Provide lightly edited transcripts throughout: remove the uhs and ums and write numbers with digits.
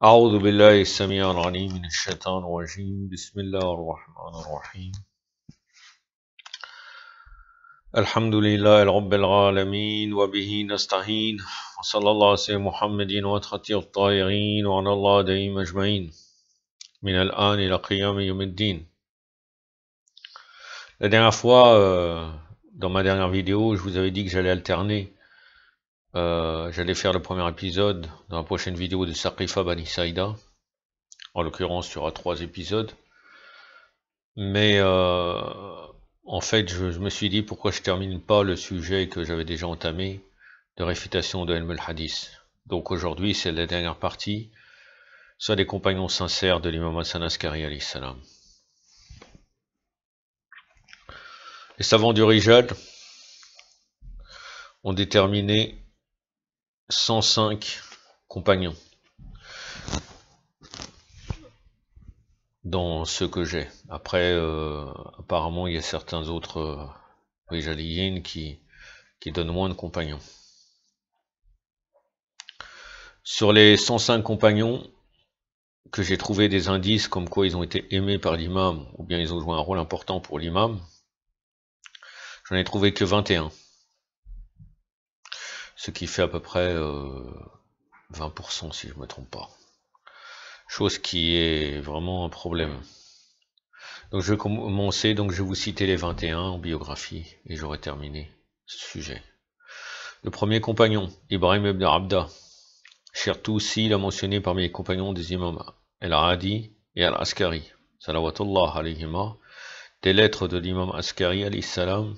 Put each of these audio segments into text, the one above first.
أعوذ بالله السميع العليم من الشيطان الرجيم بسم الله الرحمن الرحيم الحمد لله رب العالمين وبه نستعين وصلى الله على سيدنا محمد وخاتم الطاهرين وعلى الله دائم أجمعين من الآن إلى قيام يوم الدين. La dernière fois, dans ma dernière vidéo, je vous avais dit que j'allais alterner. J'allais faire le premier épisode dans la prochaine vidéo de Saqifa Bani Saïda. En l'occurrence, il y aura 3 épisodes. Mais en fait, je me suis dit pourquoi je termine pas le sujet que j'avais déjà entamé de réfutation de Ilm al-Hadith. Donc aujourd'hui, c'est la dernière partie, soit des compagnons sincères de l'imam Hassan Askari alayhi salam. Les savants du Rijal ont déterminé 105 compagnons dans ceux que j'ai. Après, apparemment, il y a certains autres Rijaliyin qui donnent moins de compagnons. Sur les 105 compagnons, que j'ai trouvé des indices comme quoi ils ont été aimés par l'imam, ou bien ils ont joué un rôle important pour l'imam, j'en ai trouvé que 21. Ce qui fait à peu près 20% si je ne me trompe pas. Chose qui est vraiment un problème. Donc je vais commencer, donc je vais vous citer les 21 en biographie, et j'aurai terminé ce sujet. Le premier compagnon, Ibrahim ibn Abda. Chertoussi l'a mentionné parmi les compagnons des imams Al-Hadi et Al-Askari, salawatullah alayhima. Des lettres de l'imam Askari alayhi salam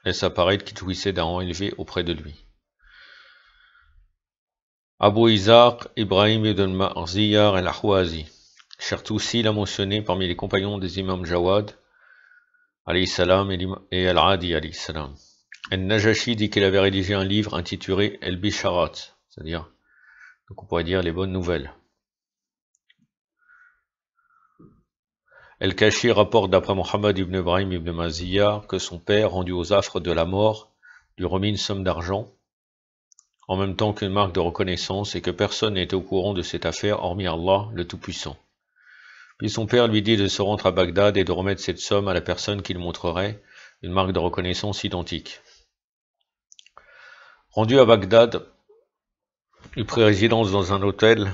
laissent apparaître qu'il jouissait d'un rang élevé auprès de lui. Abu Ishaq Ibrahim ibn Marziyar al-Ahwazi. Chertoussi l'a mentionné parmi les compagnons des imams Jawad alayhi salam et Al-Hadi alayhi salam. Al-Najashi dit qu'il avait rédigé un livre intitulé El-Bisharat, c'est-à-dire, donc on pourrait dire les bonnes nouvelles. El-Kashi rapporte d'après Mohammed ibn Ibrahim ibn Maziyar que son père, rendu aux affres de la mort, lui remit une somme d'argent, en même temps qu'une marque de reconnaissance, et que personne n'était au courant de cette affaire, hormis Allah, le Tout-Puissant. Puis son père lui dit de se rendre à Bagdad et de remettre cette somme à la personne qui lui montrerait une marque de reconnaissance identique. Rendu à Bagdad, il prit résidence dans un hôtel.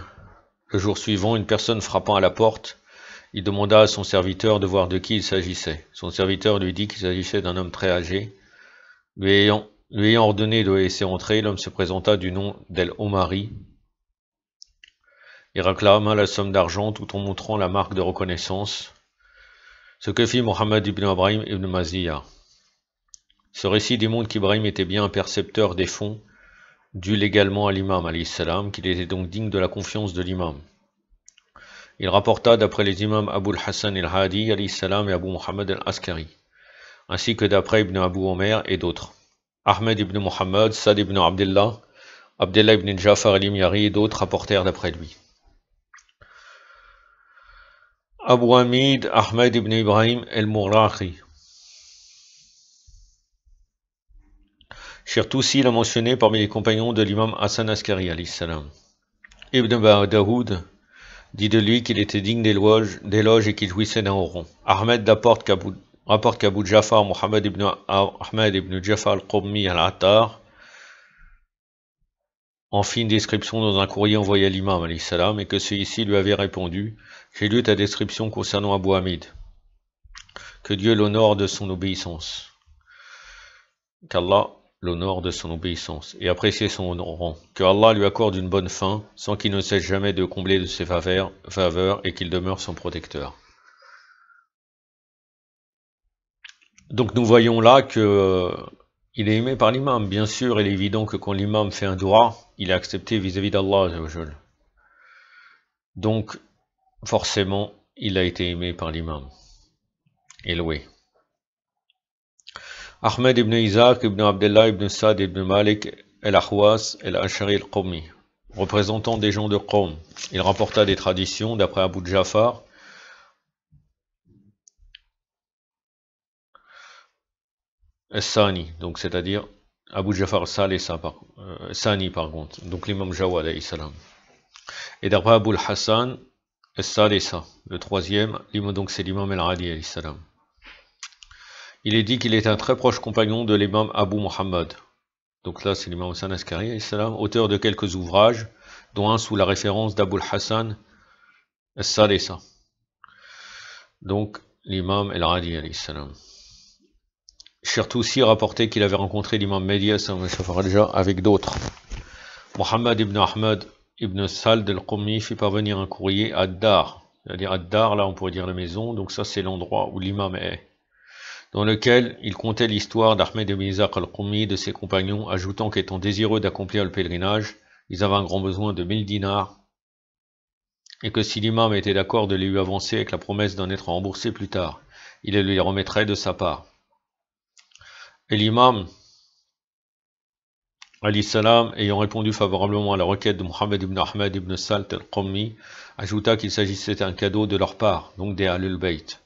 Le jour suivant, une personne frappant à la porte, il demanda à son serviteur de voir de qui il s'agissait. Son serviteur lui dit qu'il s'agissait d'un homme très âgé. Lui ayant ordonné de le laisser entrer, l'homme se présenta du nom d'El-Omari. Il réclama la somme d'argent tout en montrant la marque de reconnaissance, ce que fit Mohammed ibn Ibrahim ibn Maziyar. Ce récit démontre qu'Ibrahim était bien un percepteur des fonds dus légalement à l'imam, alayhi salam, qu'il était donc digne de la confiance de l'imam. Il rapporta d'après les imams Abu al-Hassan al-Hadi alayhi salam et Abu Muhammad al-Askari, ainsi que d'après Ibn Abu Omer et d'autres. Ahmed ibn Muhammad, Sad ibn Abdullah, Abdullah ibn Jafar al-Imyari et d'autres rapportèrent d'après lui. Abu Hamid, Ahmed ibn Ibrahim al-Muraqi. Chertoussi l'a mentionné parmi les compagnons de l'imam Hassan Askari alayhi salam. Ibn Daoud dit de lui qu'il était digne d'éloge et qu'il jouissait d'un haut rang. Ahmed rapporte qu'Abu Jafar, Mohammed ibn Ahmed ibn Jafar al-Qummi al-Attar, en fit une description dans un courrier envoyé à l'imam alayhi salam et que celui-ci lui avait répondu: j'ai lu ta description concernant Abu Hamid. Que Dieu l'honore de son obéissance. Qu'Allah l'honore de son obéissance et apprécier son rang. Que Allah lui accorde une bonne fin sans qu'il ne cesse jamais de combler de ses faveurs et qu'il demeure son protecteur. Donc nous voyons là que il est aimé par l'imam. Bien sûr, il est évident que quand l'imam fait un dua, il est accepté vis-à-vis d'Allah. Donc, forcément, il a été aimé par l'imam. Et loué. Ahmed ibn Ishaq ibn Abdullah ibn Sa'd ibn Malik al-Ahwas al-Ashari al-Qawmi, représentant des gens de Qawm. Il rapporta des traditions d'après Abu Jafar, Sani, donc c'est-à-dire Abu Jafar Sani par contre, donc l'imam Jawad alayhi salam. Et d'après Abul Hassan, As-Salisa, le troisième, donc c'est l'imam al-Hadi alayhi salam. Il est dit qu'il est un très proche compagnon de l'imam Abu Muhammad. Donc là, c'est l'imam Hassan Askari alayhi salam, auteur de quelques ouvrages, dont un sous la référence d'Abul Hassan As-Salisa. Donc, l'imam al-Hadi alayhi salam. Chertoussi rapportait qu'il avait rencontré l'imam Mehdi avec d'autres. Mohammed ibn Ahmad ibn Sald al-Qummi fit parvenir un courrier à Ad-Dar. C'est-à-dire Ad-Dar, là on pourrait dire la maison, donc ça c'est l'endroit où l'imam est. Dans lequel il contait l'histoire d'Ahmed ibn Ishaq al-Qummi, de ses compagnons, ajoutant qu'étant désireux d'accomplir le pèlerinage, ils avaient un grand besoin de 1000 dinars, et que si l'imam était d'accord de les lui avancer avec la promesse d'en être remboursé plus tard, il les lui remettrait de sa part. Et l'imam, alayhi salam, ayant répondu favorablement à la requête de Mohammed ibn Ahmad ibn Salt al-Qummi, ajouta qu'il s'agissait d'un cadeau de leur part, donc des Ahlul Bayt,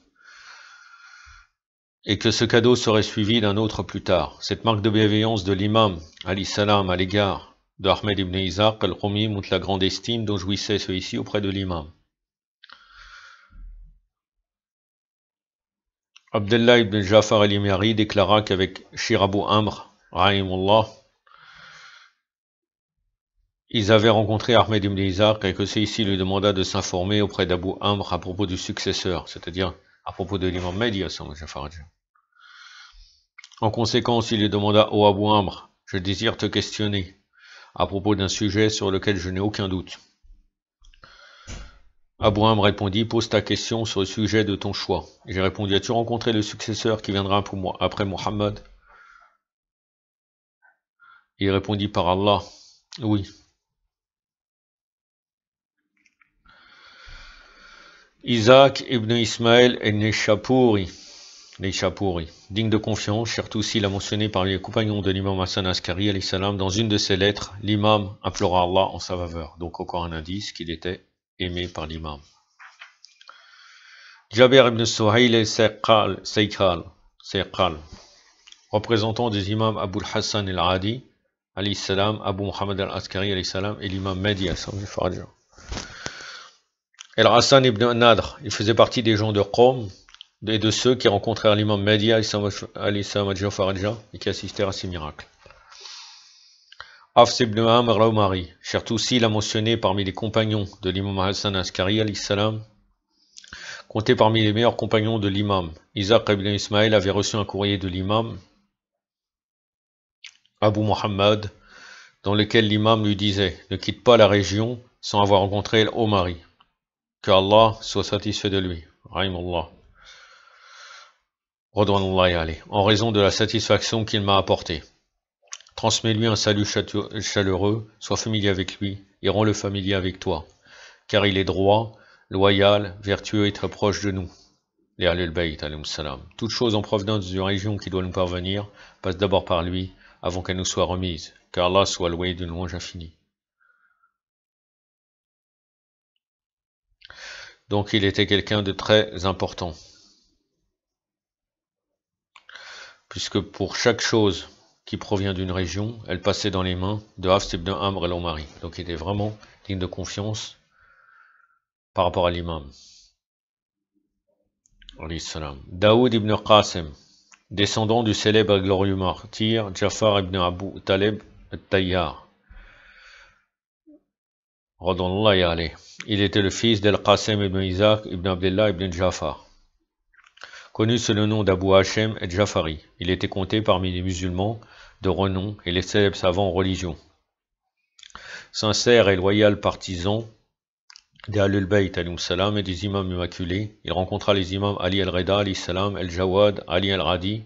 et que ce cadeau serait suivi d'un autre plus tard. Cette marque de bienveillance de l'imam, alayhi salam, à l'égard de Ahmed ibn Ishaq al-Qummi montre la grande estime dont jouissait celui-ci auprès de l'imam. Abdullah ibn Jafar al-Imari déclara qu'avec Shir Abu Amr, rahimullah, ils avaient rencontré Ahmed ibn Ishaq et que celui-ci lui demanda de s'informer auprès d'Abu Amr à propos du successeur, c'est-à-dire à propos de l'imam Mehdi. En conséquence, il lui demanda: ô Abu Amr, je désire te questionner à propos d'un sujet sur lequel je n'ai aucun doute. Abu Amr répondit: pose ta question sur le sujet de ton choix. J'ai répondu: as-tu rencontré le successeur qui viendra après Muhammad? Il répondit: par Allah, oui. Isaac ibn Ismaël al-Nishapuri, digne de confiance, Chertoussi l'a mentionné parmi les compagnons de l'imam Hassan Askari alayhi salam. Dans une de ses lettres, l'imam implora Allah en sa faveur. Donc encore un indice qu'il était aimé par l'imam. Jabir ibn Suhayl al-Saykal, représentant des imams Abul Hassan al-Hadi alayhi salam, Abu Muhammad al-Askari alayhi salam et l'imam Mehdi al-Farja. El-Hassan ibn Nadr, il faisait partie des gens de Qom et de ceux qui rencontrèrent l'imam Mehdi et qui assistèrent à ses miracles. Hafs ibn Amr al-Umari, Chertoussi l'a mentionné parmi les compagnons de l'imam Hassan Askari alayhi salam, compté parmi les meilleurs compagnons de l'imam. Isaac ibn Ismaël avait reçu un courrier de l'imam Abu Muhammad, dans lequel l'imam lui disait: ne quitte pas la région sans avoir rencontré l'Omari. Que Allah soit satisfait de lui, rahimullah, en raison de la satisfaction qu'il m'a apportée. Transmets-lui un salut chaleureux, sois familier avec lui, et rends-le familier avec toi, car il est droit, loyal, vertueux et très proche de nous. Les Ahlul Bayt, alayhim salam. Toute chose en provenance d'une région qui doit nous parvenir passe d'abord par lui, avant qu'elle nous soit remise, car Allah soit loué d'une louange infinie. Donc il était quelqu'un de très important, puisque pour chaque chose qui provient d'une région, elle passait dans les mains de Hafs ibn Amr al-Umari. Donc il était vraiment digne de confiance par rapport à l'imam. Daoud ibn Qasim, descendant du célèbre et glorieux martyr Jafar ibn Abu Talib al-Tayyar. Il était le fils d'Al-Qasim ibn Isaac ibn Abdullah ibn Jafar, connu sous le nom d'Abu Hachem et Jafari. Il était compté parmi les musulmans de renom et les célèbres savants en religion. Sincère et loyal partisan des Ahlul Bayt alayhim salam et des imams immaculés, il rencontra les imams Ali al-Rida alayhi salam, al-Jawad, Ali al-Radi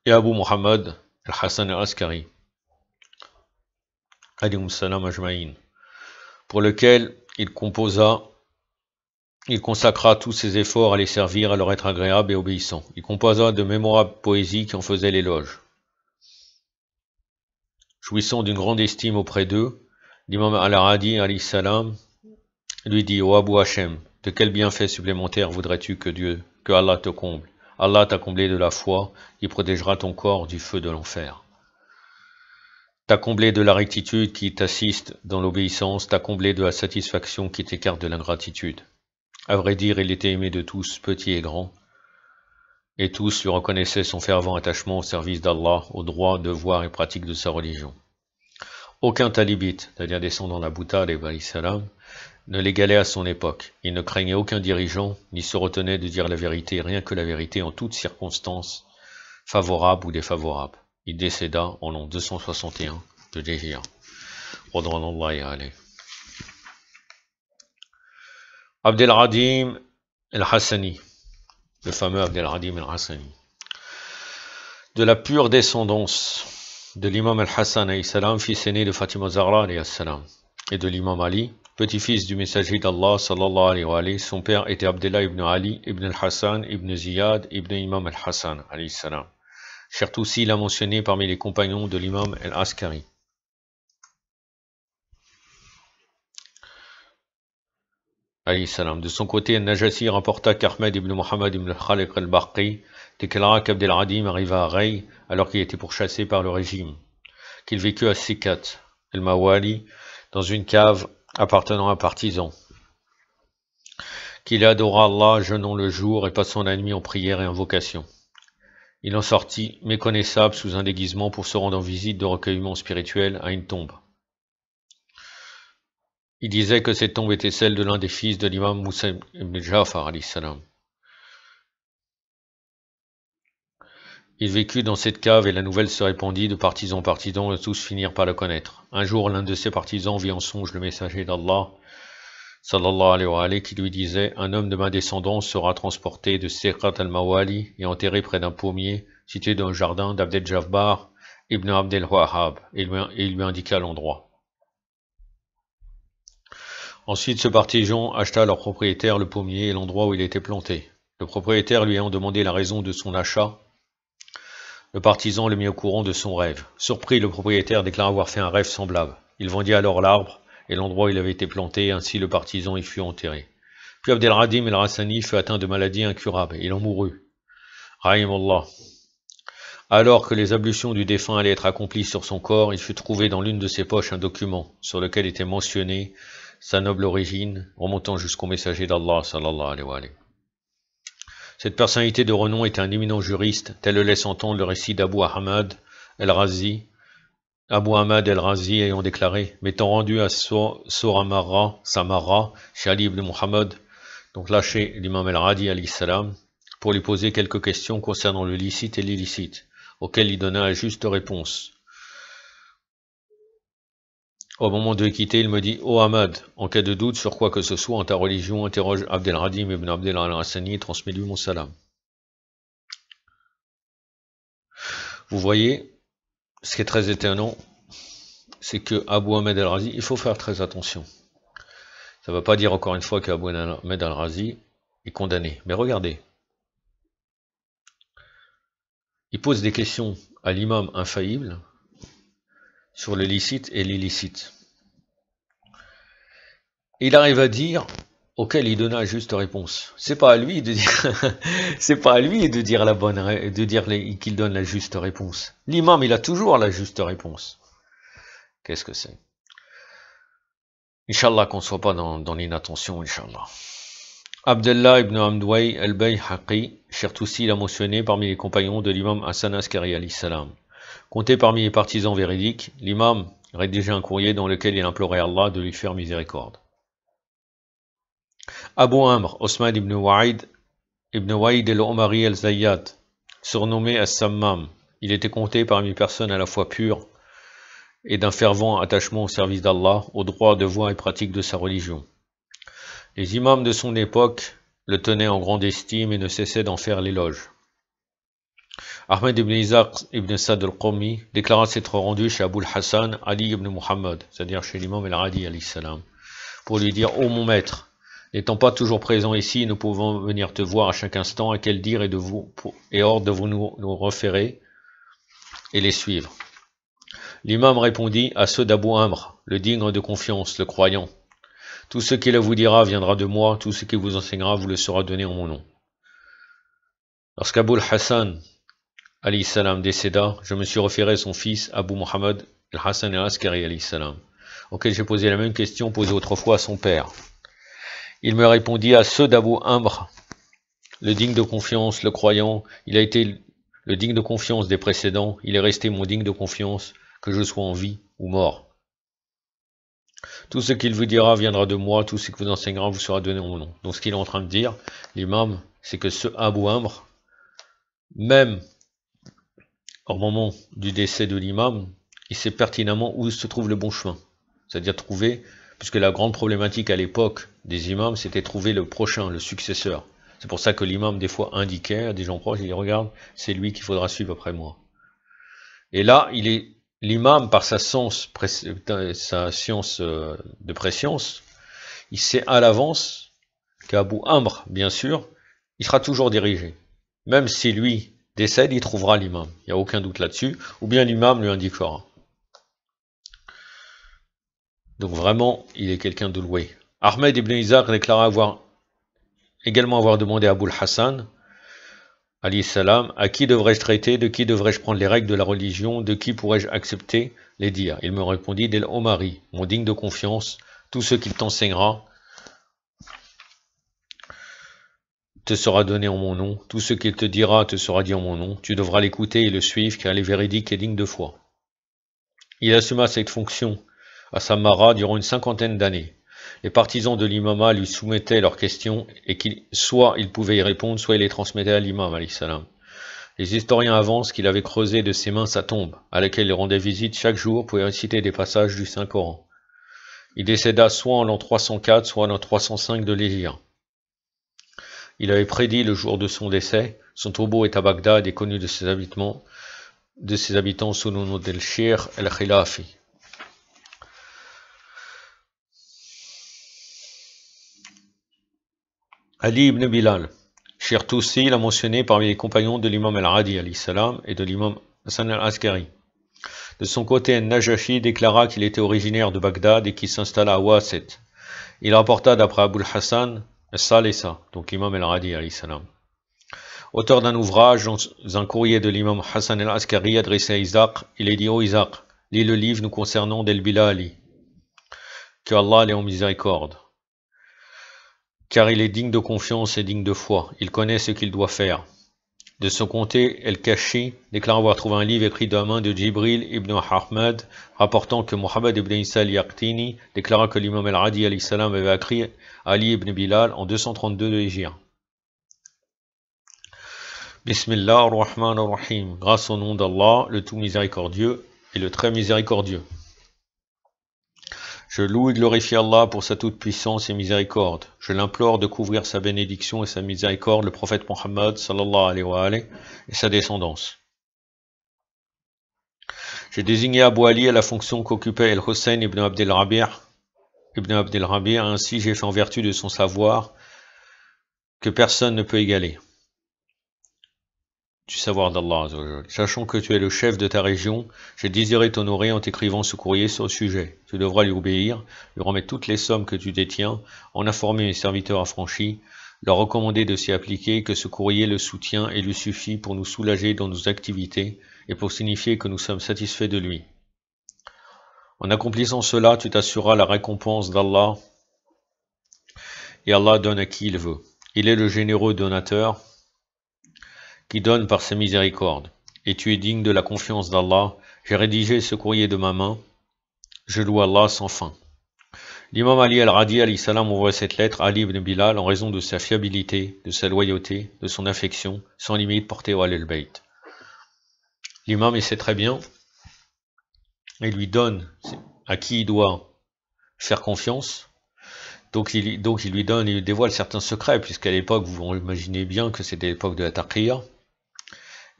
et Abu Muhammad al-Hassan al-Askari alayhim salam ajma'in, pour lequel il consacra tous ses efforts à les servir, à leur être agréable et obéissant. Il composa de mémorables poésies qui en faisaient l'éloge. Jouissant d'une grande estime auprès d'eux, l'imam al-Hadi alayhi salam lui dit: ô Abu Hachem, de quel bienfait supplémentaire voudrais-tu que Allah te comble? Allah t'a comblé de la foi, il protégera ton corps du feu de l'enfer. T'as comblé de la rectitude qui t'assiste dans l'obéissance, t'as comblé de la satisfaction qui t'écarte de l'ingratitude. À vrai dire, il était aimé de tous, petits et grands, et tous lui reconnaissaient son fervent attachement au service d'Allah, au droit, devoir et pratique de sa religion. Aucun talibite, c'est-à-dire descendant d'Abu Talib, ne l'égalait à son époque. Il ne craignait aucun dirigeant, ni se retenait de dire la vérité, rien que la vérité en toutes circonstances, favorables ou défavorables. Il décéda en l'an 261 de l'Hijra. Abdelradim el-Hassani, le fameux Abdelradim el-Hassani. De la pure descendance de l'imam al-Hassan fils aîné de Fatima Zahra et de l'imam Ali, petit-fils du messager d'Allah sallallahu alayhi wa alayhi, son père était Abdullah ibn Ali ibn al-Hassan ibn Ziyad ibn imam al-Hassan alayhi salam. Chertoussi l'a mentionné parmi les compagnons de l'imam al-Askari. De son côté, al-Najassi rapporta qu'Ahmed ibn Muhammad ibn Khaliq al-Barqi déclara qu'Abdelradim arriva à Rey alors qu'il était pourchassé par le régime, qu'il vécut à Sikat, el-Mawali, dans une cave appartenant à un partisan, qu'il adora Allah jeûnant le jour et passant la nuit en prière et invocation. Il en sortit, méconnaissable sous un déguisement pour se rendre en visite de recueillement spirituel à une tombe. Il disait que cette tombe était celle de l'un des fils de l'imam Moussa ibn Jafar alayhi salam. Il vécut dans cette cave et la nouvelle se répandit de partisan en partisan et tous finirent par le connaître. Un jour, l'un de ses partisans vit en songe le messager d'Allah, sallallahu alayhi wa alayhi, qui lui disait: un homme de ma descendance sera transporté de Siqat al-Mawali et enterré près d'un pommier situé dans le jardin d'Abdel Jabbar ibn Abdel Wahhab, et il lui indiqua l'endroit. Ensuite, ce partisan acheta à leur propriétaire le pommier et l'endroit où il était planté. Le propriétaire lui ayant demandé la raison de son achat, le partisan le mit au courant de son rêve. Surpris, le propriétaire déclara avoir fait un rêve semblable. Il vendit alors l'arbre et l'endroit où il avait été planté, ainsi le partisan y fut enterré. Puis Abdelradim el-Hassani fut atteint de maladies incurables, il en mourut. Rahimallah. Alors que les ablutions du défunt allaient être accomplies sur son corps, il fut trouvé dans l'une de ses poches un document sur lequel était mentionné sa noble origine, remontant jusqu'au messager d'Allah sallallahu alayhi wa alayhi. Cette personnalité de renom était un éminent juriste, tel le laisse entendre le récit d'Abu Ahmad el-Razi. Abu Ahmad el-Razi ayant déclaré, m'étant rendu à Samarra, chez Ali ibn Muhammad, donc là chez l'imam el-Radi alayhi salam, pour lui poser quelques questions concernant le licite et l'illicite, auxquelles il donna la juste réponse. Au moment de quitter, il me dit: ô Ahmad, en cas de doute sur quoi que ce soit en ta religion, interroge Abdelradim ibn Abdellah al-Hassani et transmets-lui mon salam. Vous voyez, ce qui est très étonnant, c'est que Abu Ahmed al-Razi, il faut faire très attention. Ça ne veut pas dire encore une fois qu'Abu Ahmed al-Razi est condamné. Mais regardez, il pose des questions à l'imam infaillible sur le licite et l'illicite. Il arrive à dire, auquel il donna la juste réponse. C'est pas à lui de dire, c'est pas à lui de dire la bonne, de dire qu'il donne la juste réponse. L'imam, il a toujours la juste réponse. Qu'est-ce que c'est? Inch'Allah qu'on ne soit pas dans l'inattention, Inch'Allah. Abdullah ibn Amdouay al-Bayhaqi, Chertoussi l'a mentionné parmi les compagnons de l'imam Hassan Askari alayhi salam. Compté parmi les partisans véridiques, l'imam rédigeait un courrier dans lequel il implorait Allah de lui faire miséricorde. Abu Amr, Osman ibn Wa'id el-Omari el-Zayyad, surnommé As-Sammam, il était compté parmi les personnes à la fois pures et d'un fervent attachement au service d'Allah, au droit, devoir et pratique de sa religion. Les imams de son époque le tenaient en grande estime et ne cessaient d'en faire l'éloge. Ahmed ibn Isaac ibn Sad al-Qawmi déclara s'être rendu chez Abu al-Hassan Ali ibn Muhammad, c'est-à-dire chez l'imam al-Radi alayhi salam, pour lui dire: ô mon maître, n'étant pas toujours présent ici, nous pouvons venir te voir à chaque instant, à quel dire et ordre de vous nous référer et les suivre. L'imam répondit à ceux d'Abu Amr, le digne de confiance, le croyant: tout ce qu'il vous dira viendra de moi, tout ce qu'il vous enseignera vous le sera donné en mon nom. Lorsqu'Abu al-Hassan alayhi salam décéda, je me suis référé à son fils Abu Muhammad Al-Hassan al-Askari alayhi salam, auquel j'ai posé la même question posée autrefois à son père. Il me répondit à ceux d'Abu Amr, le digne de confiance, le croyant, il a été le digne de confiance des précédents, il est resté mon digne de confiance, que je sois en vie ou mort. Tout ce qu'il vous dira viendra de moi, tout ce qu'il vous enseignera vous sera donné en mon nom. Donc ce qu'il est en train de dire, l'imam, c'est que ce Abu Amr, même au moment du décès de l'imam, il sait pertinemment où se trouve le bon chemin. C'est-à-dire trouver, puisque la grande problématique à l'époque des imams, c'était trouver le prochain, le successeur. C'est pour ça que l'imam, des fois, indiquait à des gens proches, il dit, regarde, c'est lui qu'il faudra suivre après moi. Et là, l'imam, par sa science de préscience, il sait à l'avance qu'Abu Amr, bien sûr, il sera toujours dirigé. Même si lui décède, il trouvera l'imam. Il n'y a aucun doute là-dessus. Ou bien l'imam lui indiquera. Donc vraiment, il est quelqu'un de loué. Ahmed ibn Isaac déclara également avoir demandé à Abul Hassan, alayhi salam, à qui devrais-je traiter, de qui devrais-je prendre les règles de la religion, de qui pourrais-je accepter les dire. Il me répondit, d'El Omari, mon digne de confiance, tout ce qu'il t'enseignera te sera donné en mon nom, tout ce qu'il te dira te sera dit en mon nom, tu devras l'écouter et le suivre, car il est véridique et digne de foi. Il assuma cette fonction à Samarra durant une 50aine d'années. Les partisans de l'imama lui soumettaient leurs questions et soit il pouvait y répondre, soit il les transmettait à l'imam, alayhi salam. Les historiens avancent qu'il avait creusé de ses mains sa tombe, à laquelle il rendait visite chaque jour pour y réciter des passages du Saint-Coran. Il décéda soit en l'an 304, soit en l'an 305 de l'Hégire. Il avait prédit le jour de son décès, son tombeau est à Bagdad et connu de ses habitants sous le nom d'El-Shir el-Khilafi. Ali ibn Bilal. Shir Toussi l'a mentionné parmi les compagnons de l'imam al-Hadi alayhi salam et de l'imam Hassan al-Askari. De son côté, Al-Najashi déclara qu'il était originaire de Bagdad et qu'il s'installa à Waset. Il rapporta d'après Abul Hassan al-Salisa, donc l'imam al-Hadi alayhi salam. Auteur d'un ouvrage dans un courrier de l'imam Hassan al-Askari adressé à Isaac, il est dit, ô Isaac, lis le livre nous concernant d'El-Bilali, que Allah l'ait en miséricorde. Car il est digne de confiance et digne de foi, il connaît ce qu'il doit faire. De son côté, El-Kashi déclare avoir trouvé un livre écrit de la main de Jibril ibn Ahmad, rapportant que Mohammed ibn Isa al-Yaqtini déclara que l'imam al-Hadi alayhi salam avait écrit Ali ibn Bilal en 232 de l'Hégire. Bismillah ar-Rahman ar-Rahim, grâce au nom d'Allah, le tout miséricordieux et le très miséricordieux. Je loue et glorifie Allah pour sa toute-puissance et miséricorde. Je l'implore de couvrir sa bénédiction et sa miséricorde, le prophète Mohammed sallallahu alayhi wa alayhi, et sa descendance. J'ai désigné Abu Ali à la fonction qu'occupait El-Hussein ibn Abdel Rabi', ainsi j'ai fait en vertu de son savoir que personne ne peut égaler. Du savoir d'Allah. Sachant que tu es le chef de ta région, j'ai désiré t'honorer en t'écrivant ce courrier sur le sujet. Tu devras lui obéir, lui remettre toutes les sommes que tu détiens, en informer mes serviteurs affranchis, leur recommander de s'y appliquer, que ce courrier le soutient et lui suffit pour nous soulager dans nos activités et pour signifier que nous sommes satisfaits de lui. En accomplissant cela, tu t'assureras la récompense d'Allah, et Allah donne à qui il veut. Il est le généreux donateur, qui donne par sa miséricorde, et tu es digne de la confiance d'Allah. J'ai rédigé ce courrier de ma main, je loue Allah sans fin. L'imam Ali al-Hadi alayhi salam envoie cette lettre à Ali ibn Bilal en raison de sa fiabilité, de sa loyauté, de son affection, sans limite portée au al-Bayt. L'imam, il sait très bien, il lui donne à qui il doit faire confiance, donc il lui donne, il dévoile certains secrets, puisqu'à l'époque, vous imaginez bien que c'était l'époque de la taqiyya.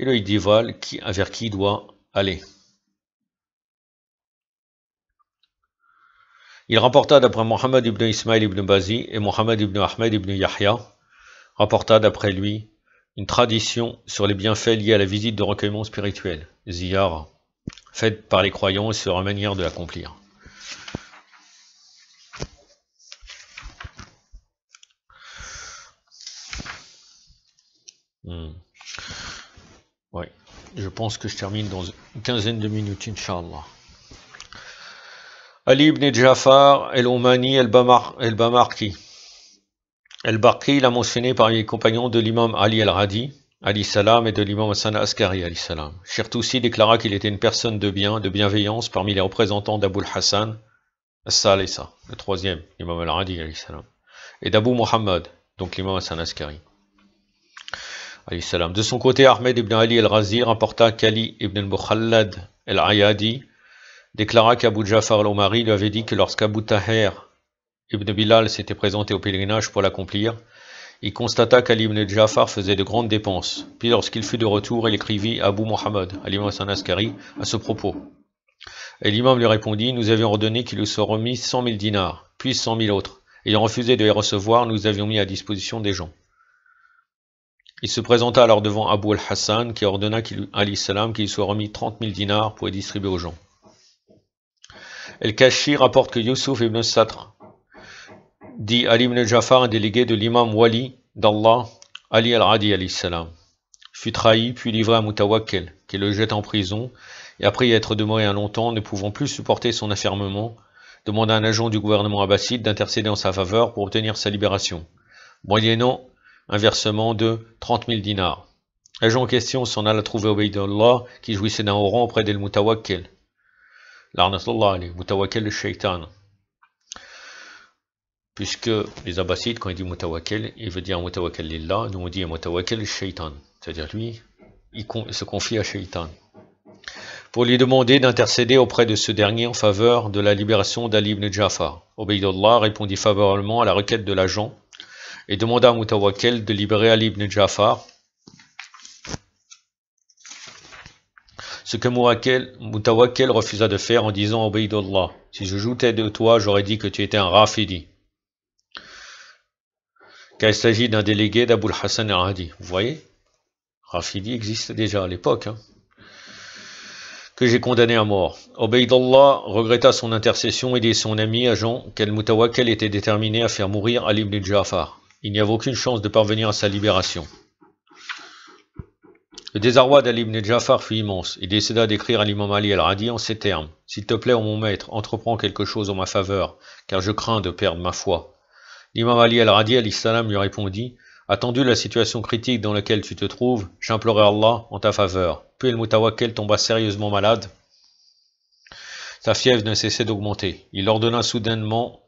Et là, il dévoile vers qui il doit aller. Il rapporta d'après Mohammed ibn Ismail ibn Bazi et Mohammed ibn Ahmed ibn Yahya, rapporta d'après lui une tradition sur les bienfaits liés à la visite de recueillement spirituel, ziyara, faite par les croyants et sur la manière de l'accomplir. Ouais. Je pense que je termine dans une quinzaine de minutes, Inch'Allah. Ali ibn Jafar el-Omani el-Bamarki. El-Barqi l'a mentionné par les compagnons de l'imam Ali al-Radi, Ali salam, et de l'imam Hassan Askari, Ali salam. Shirtoussi déclara qu'il était une personne de bien, de bienveillance parmi les représentants d'Abu al-Hassan As-Salisa, le troisième, l'imam al-Radi, Ali salam, et d'Abu Muhammad, donc l'imam Hassan Askari, Ali salam. De son côté, Ahmed ibn Ali al-Razi rapporta qu'Ali ibn al-Mukhallad al-Ayadi déclara qu'Abu Jafar al-Omari lui avait dit que lorsqu'Abu Tahir Ibn Bilal s'était présenté au pèlerinage pour l'accomplir, il constata qu'Ali ibn Jafar faisait de grandes dépenses. Puis lorsqu'il fut de retour, il écrivit à Abu Muhammad, à l'imam Hassan Askari, à ce propos. Et l'imam lui répondit, nous avions ordonné qu'il lui soit remis 100 000 dinars, puis 100 000 autres. Ayant refusé de les recevoir, nous avions mis à disposition des gens. Il se présenta alors devant Abu al-Hassan, qui ordonna qu'il lui soit remis 30 000 dinars pour les distribuer aux gens. El-Kashi rapporte que Yusuf ibn Satr dit Ali ibn Jafar, un délégué de l'imam Wali d'Allah, Ali al-Radi alayhi salam, fut trahi puis livré à Mutawakkil, qui le jette en prison, et après y être demeuré un longtemps, ne pouvant plus supporter son affermement, demanda à un agent du gouvernement abbasside d'intercéder en sa faveur pour obtenir sa libération, moyennant un versement de 30 000 dinars. L'agent en question s'en alla trouver Ubaydullah, qui jouissait d'un haut rang auprès d'El Mutawakkil. L'arnatullah alayhi, Mutawakkil le shaitan. Puisque les Abbassides, quand ils disent Mutawakkil, il veut dire Mutawakkil lillah, nous on dit Mutawakkil shaitan. C'est-à-dire lui, il se confie à shaitan. Pour lui demander d'intercéder auprès de ce dernier en faveur de la libération d'Ali ibn Jafar. Ubaydullah répondit favorablement à la requête de l'agent et demanda à Mutawakkil de libérer Ali ibn Jafar. Ce que Mutawakkil refusa de faire en disant à Ubaydullah, si je joutais de toi, j'aurais dit que tu étais un Rafidi. Car il s'agit d'un délégué d'Abu al-Hassan al-Hadi. Vous voyez, Rafidi existe déjà à l'époque, que j'ai condamné à mort. Ubaydullah regretta son intercession et dit à son ami agent qu'Al-Mutawakkil était déterminé à faire mourir Ali ibn Jafar. Il n'y avait aucune chance de parvenir à sa libération. Le désarroi d'Ali ibn Jafar fut immense. Il décida d'écrire à l'imam Ali al-Radi en ces termes. S'il te plaît, ô mon maître, entreprends quelque chose en ma faveur, car je crains de perdre ma foi. L'imam Ali al-Radi alayhi salam lui répondit, attendu la situation critique dans laquelle tu te trouves, j'implorais Allah en ta faveur. Puis el-Mutawakkil tomba sérieusement malade. Sa fièvre ne cessait d'augmenter. Il ordonna soudainement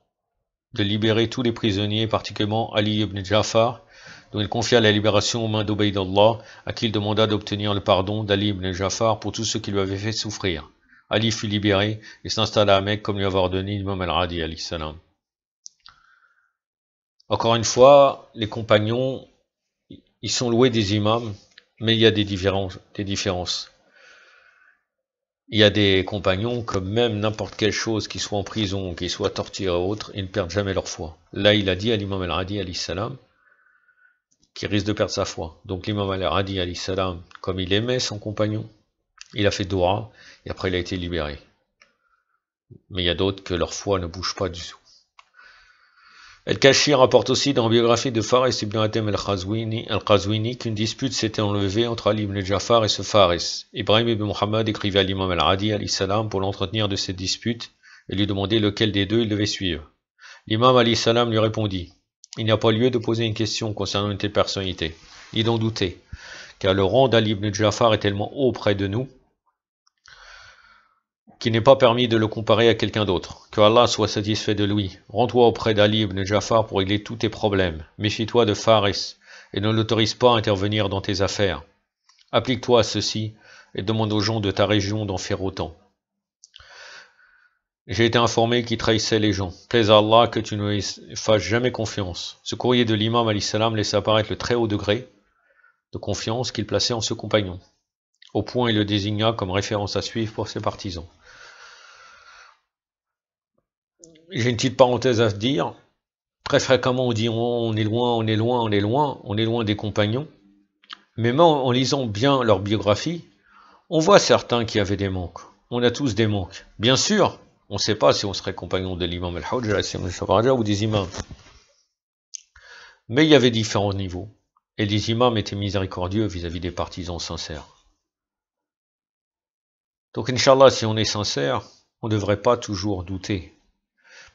de libérer tous les prisonniers, particulièrement Ali ibn Jafar, dont il confia la libération aux mains d'Ubaydullah, à qui il demanda d'obtenir le pardon d'Ali ibn Jafar pour tout ce qui lui avait fait souffrir. Ali fut libéré et s'installa à Mecque comme lui avait ordonné l'imam al-Radi alayhi salam. Encore une fois, les compagnons, ils sont loués des imams, mais il y a des différences. Il y a des compagnons, comme même n'importe quelle chose, qui soit en prison, qui soit torturé ou autre, ils ne perdent jamais leur foi. Là, il a dit à l'imam al-Radi alayhi salam, qui risque de perdre sa foi. Donc l'imam al-Radi alayhi salam, comme il aimait son compagnon, il a fait dua, et après il a été libéré. Mais il y a d'autres que leur foi ne bouge pas du tout. El-Kashi rapporte aussi dans la biographie de Faris ibn Adem al-Qazwini qu'une dispute s'était enlevée entre Ali ibn Jafar et ce Faris. Ibrahim ibn Muhammad écrivait à l'imam al-Radi alayhi salam pour l'entretenir de cette dispute et lui demander lequel des deux il devait suivre. L'imam alayhi salam lui répondit, il n'y a pas lieu de poser une question concernant une telle personnalité, ni d'en douter, car le rang d'Ali ibn Jafar est tellement haut près de nous qu'il n'est pas permis de le comparer à quelqu'un d'autre. Que Allah soit satisfait de lui. Rends-toi auprès d'Ali ibn Jafar pour régler tous tes problèmes. Méfie-toi de Faris et ne l'autorise pas à intervenir dans tes affaires. Applique-toi à ceci et demande aux gens de ta région d'en faire autant. J'ai été informé qu'il trahissait les gens. Plaise à Allah que tu ne lui fasses jamais confiance. Ce courrier de l'imam alayhi salam laisse apparaître le très haut degré de confiance qu'il plaçait en ce compagnon. Au point il le désigna comme référence à suivre pour ses partisans. J'ai une petite parenthèse à dire. Très fréquemment on dit on est loin des compagnons. Mais même en lisant bien leur biographie, on voit certains qui avaient des manques. On a tous des manques. Bien sûr, on ne sait pas si on serait compagnon de l'imam al-Hujja ou des imams. Mais il y avait différents niveaux. Et les imams étaient miséricordieux vis-à-vis des partisans sincères. Donc, Inch'Allah, si on est sincère, on ne devrait pas toujours douter.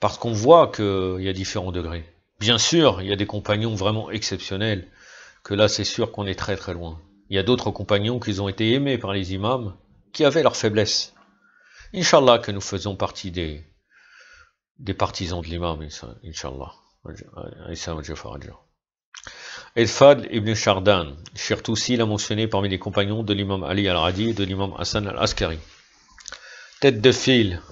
Parce qu'on voit qu'il y a différents degrés. Bien sûr, il y a des compagnons vraiment exceptionnels, que là c'est sûr qu'on est très très loin. Il y a d'autres compagnons qui ont été aimés par les imams, qui avaient leurs faiblesses. Inch'Allah que nous faisons partie des partisans de l'imam, Inch'Allah. El-Fadl ibn Shardan, Shirtoussi l'a mentionné parmi les compagnons de l'imam Ali al-Radi et de l'imam Hassan al-Askari. Tête de file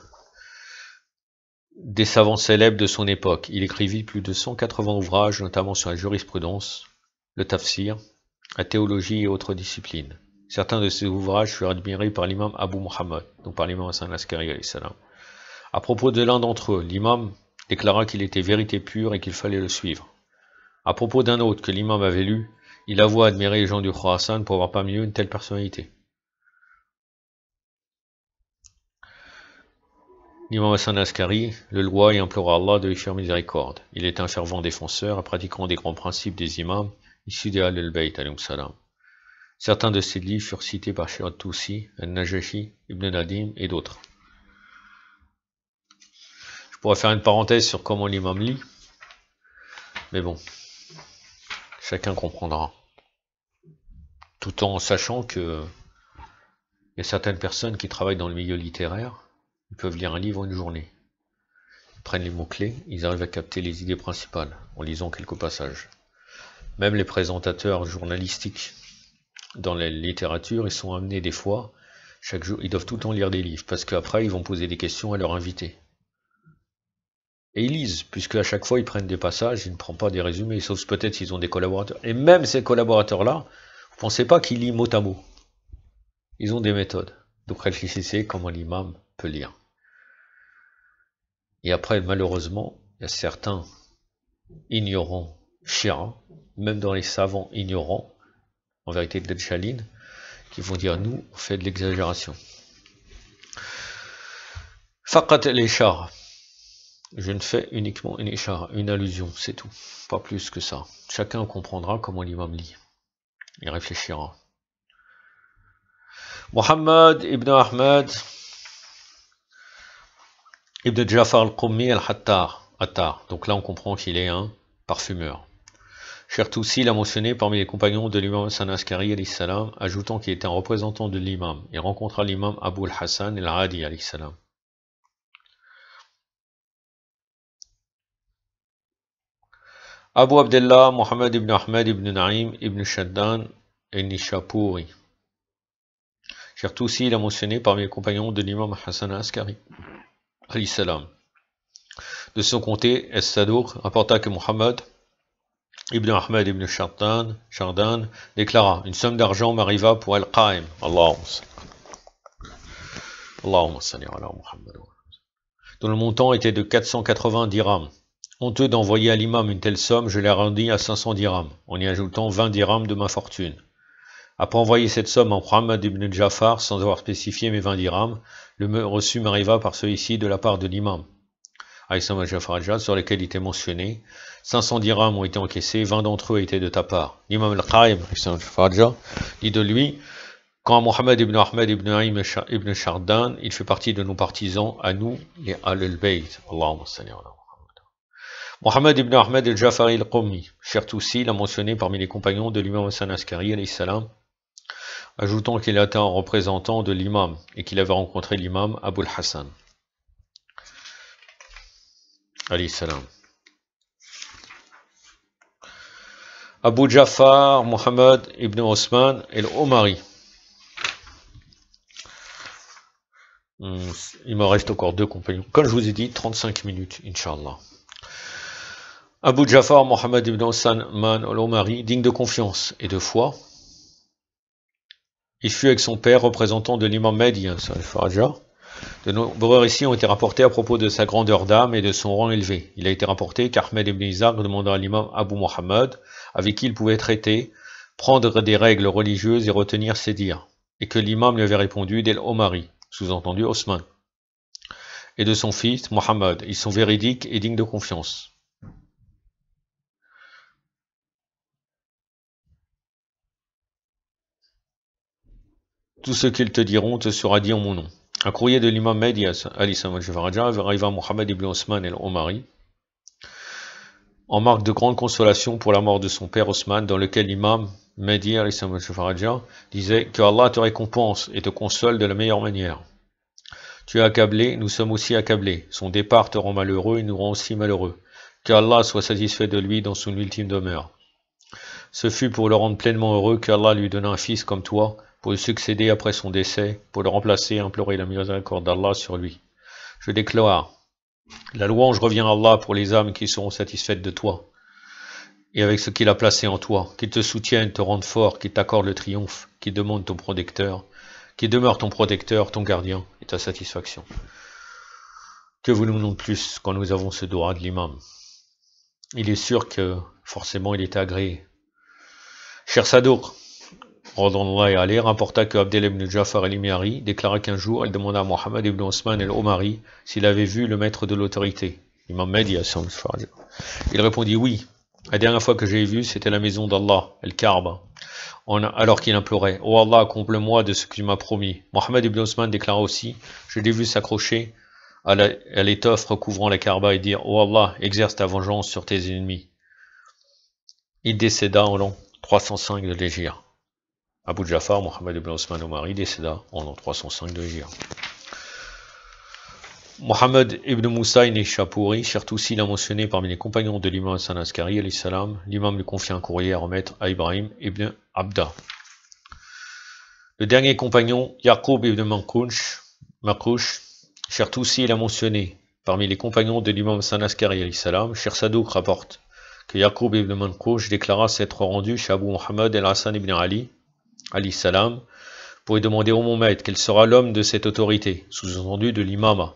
des savants célèbres de son époque. Il écrivit plus de 180 ouvrages, notamment sur la jurisprudence, le tafsir, la théologie et autres disciplines. Certains de ces ouvrages furent admirés par l'imam Abu Muhammad, donc par l'imam Hassan al-Askari alayhi salam. À propos de l'un d'entre eux, l'imam déclara qu'il était vérité pure et qu'il fallait le suivre. À propos d'un autre que l'imam avait lu, il avoua admirer les gens du Khurasan pour avoir parmi eux une telle personnalité. L'imam Hassan al-Askari le loua et implora Allah de lui faire miséricorde. Il est un fervent défenseur et pratiquant des grands principes des imams issus des Ahl al-Bayt alayhim salam. Certains de ces livres furent cités par Shirtoussi, Al-Najashi, Ibn Nadim et d'autres. Je pourrais faire une parenthèse sur comment l'imam lit, mais bon, chacun comprendra. Tout en sachant que il y a certaines personnes qui travaillent dans le milieu littéraire, ils peuvent lire un livre en une journée. Ils prennent les mots-clés, ils arrivent à capter les idées principales en lisant quelques passages. Même les présentateurs journalistiques dans la littérature, ils sont amenés des fois, chaque jour, ils doivent tout le temps lire des livres, parce qu'après ils vont poser des questions à leurs invités. Et ils lisent, puisque à chaque fois ils prennent des passages, ils ne prennent pas des résumés, sauf peut-être s'ils ont des collaborateurs. Et même ces collaborateurs-là, vous ne pensez pas qu'ils lisent mot à mot. Ils ont des méthodes. Donc réfléchissez comment l'imam peut lire. Et après, malheureusement, il y a certains ignorants chiens, même dans les savants ignorants, en vérité de Chaline, qui vont dire nous, on fait de l'exagération. Faqat al-ishara. Je ne fais uniquement une ishara, une allusion, c'est tout. Pas plus que ça. Chacun comprendra comment l'imam lit. Il réfléchira. Muhammad ibn Ahmad ibn Jafar al-Qummi al-Hattar. Donc là on comprend qu'il est un parfumeur. Shirtoussi l'a mentionné parmi les compagnons de l'imam Hassan al-Askari alayhi salam, ajoutant qu'il était un représentant de l'imam. Il rencontra l'imam Abu al-Hassan al-Radi alayhi salam. Abu Abdullah Muhammad ibn Ahmad ibn Naïm ibn Shaddan al-Nishapuri. Shirtoussi l'a mentionné parmi les compagnons de l'imam Hassan al-Askari alayhi salam. De son côté, Es-Sadouk rapporta que Muhammad ibn Ahmad ibn Shardan déclara: une somme d'argent m'arriva pour Al-Qaim. Allahumma salli ala Muhammad. Dont le montant était de 480 dirhams. Honteux d'envoyer à l'imam une telle somme, je la rendis à 500 dirhams, en y ajoutant 20 dirhams de ma fortune. Après envoyer cette somme à Muhammad ibn Jafar, sans avoir spécifié mes 20 dirhams, le reçu m'arriva par celui-ci de la part de l'imam, sur lesquels il était mentionné. 500 dirhams ont été encaissés, 20 d'entre eux étaient de ta part. L'imam al-Qaim dit de lui: quand Muhammad ibn Ahmad ibn Naïm ibn Shardan, il fait partie de nos partisans, à nous, les Ahl-al-Bayt. Allahumma salli ala Muhammad. Muhammad ibn Ahmad al-Jafari al-Qummi, Shirtoussi l'a mentionné parmi les compagnons de l'imam Hassan al-Askari alayhi salam, ajoutant qu'il était un représentant de l'imam et qu'il avait rencontré l'imam Abu al-Hassan alayhi salam. Abu Jafar Muhammad ibn Osman el-Omari. Il me reste encore deux compagnons. Comme je vous ai dit, 35 minutes, Inch'Allah. Abu Jafar Muhammad ibn Osman el-Omari, digne de confiance et de foi. Il fut avec son père représentant de l'imam Mahdi. De nombreux récits ont été rapportés à propos de sa grandeur d'âme et de son rang élevé. Il a été rapporté qu'Ahmed ibn Izaq demanda à l'imam Abu Muhammad avec qui il pouvait traiter, prendre des règles religieuses et retenir ses dires, et que l'imam lui avait répondu d'El-Omari, sous-entendu Osman, et de son fils Muhammad. Ils sont véridiques et dignes de confiance. Tout ce qu'ils te diront te sera dit en mon nom. Un courrier de l'imam Mahdi Ali Salam al-Jafaraja arriva à Mohammed ibn Osman el-Omari en marque de grande consolation pour la mort de son père Osman, dans lequel l'imam Mahdi Ali Salam al-Jafaraja disait que Allah te récompense et te console de la meilleure manière. Tu es accablé, nous sommes aussi accablés. Son départ te rend malheureux et nous rend aussi malheureux. Que Allah soit satisfait de lui dans son ultime demeure. Ce fut pour le rendre pleinement heureux qu'Allah lui donna un fils comme toi, pour lui succéder après son décès, pour le remplacer et implorer la miséricorde d'Allah sur lui. Je déclare, la louange revient à Allah pour les âmes qui seront satisfaites de toi, et avec ce qu'il a placé en toi, qu'il te soutienne, te rende fort, qu'il t'accorde le triomphe, qu'il demande ton protecteur, qu'il demeure ton protecteur, ton gardien, et ta satisfaction. Que voulons-nous de plus quand nous avons ce droit de l'imam? Il est sûr que, forcément, il était agréé. Cher Sadouk, rapporta que Abdel ibn Jafar el-Imari déclara qu'un jour, elle demanda à Mohammed ibn Osman el-Omari s'il avait vu le maître de l'autorité, l'imam Mahdi. Il répondit oui. La dernière fois que j'ai vu, c'était la maison d'Allah, el-Kaaba, alors qu'il implorait, « Oh Allah, comble-moi de ce que tu m'as promis. » Mohammed ibn Osman déclara aussi, « Je l'ai vu s'accrocher à l'étoffe recouvrant la Kaaba et dire, « Oh Allah, exerce ta vengeance sur tes ennemis. » Il décéda en l'an 305 de l'Hégire. Abu Jafar, Mohammed ibn Osman Omari, décéda en l'an 305 de l'Hégire. Mohammed ibn Moussa Nishapuri, Chertoussi l'a mentionné parmi les compagnons de l'imam Hassan Askari, alayhi salam. L'imam lui confie un courrier à remettre à Ibrahim ibn Abda. Le dernier compagnon, Yaqub ibn Makouch, Chertoussi l'a mentionné parmi les compagnons de l'imam Hassan Askari, alayhi salam. Cher Sadouk rapporte que Yaqub ibn Makouch déclara s'être rendu chez Abu Muhammad el-Hassan ibn Ali, alayhi salam, pour lui demander au mon maître quel sera l'homme de cette autorité, sous-entendu de l'imama.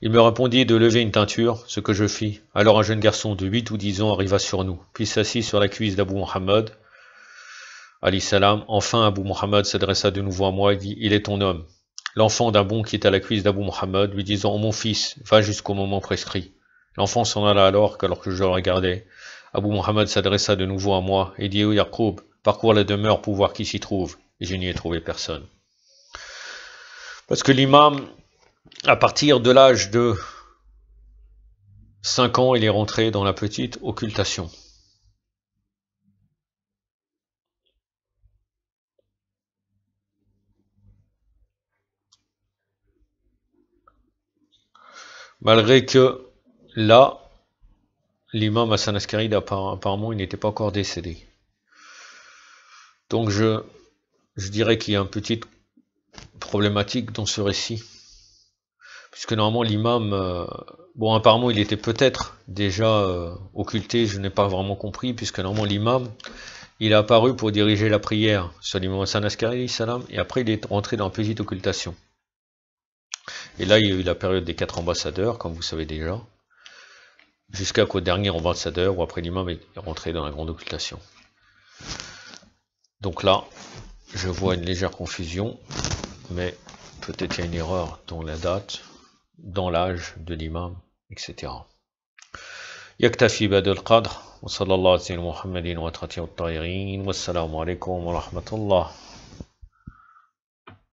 Il me répondit de lever une teinture, ce que je fis. Alors un jeune garçon de 8 ou 10 ans arriva sur nous, puis s'assit sur la cuisse d'Abu Muhammad, alayhi salam. Enfin Abu Muhammad s'adressa de nouveau à moi et dit, il est ton homme. L'enfant d'un bon quitta la cuisse d'Abu Muhammad, lui disant, oh mon fils, va jusqu'au moment prescrit. L'enfant s'en alla alors que je le regardais. Abu Muhammad s'adressa de nouveau à moi et dit, oh Yaqub, parcours la demeure pour voir qui s'y trouve. Et je n'y ai trouvé personne. Parce que l'imam, à partir de l'âge de 5 ans, il est rentré dans la petite occultation. Malgré que là, l'imam Hassan Askari, apparemment, il n'était pas encore décédé. Donc je dirais qu'il y a une petite problématique dans ce récit. Puisque normalement l'imam, bon apparemment il était peut-être déjà occulté, je n'ai pas vraiment compris, puisque normalement l'imam, il est apparu pour diriger la prière sur l'imam Hassan Askari, et après il est rentré dans une petite occultation. Et là il y a eu la période des 4 ambassadeurs, comme vous savez déjà, jusqu'à qu'au dernier ambassadeur, ou après l'imam est rentré dans la grande occultation. Donc là, je vois une légère confusion, mais peut-être il y a une erreur dans la date, dans l'âge de l'imam, etc. يكتفي بهذا القدر وصلى الله على سيدنا محمد وعلى آله الطاهرين والسلام عليكم ورحمة الله.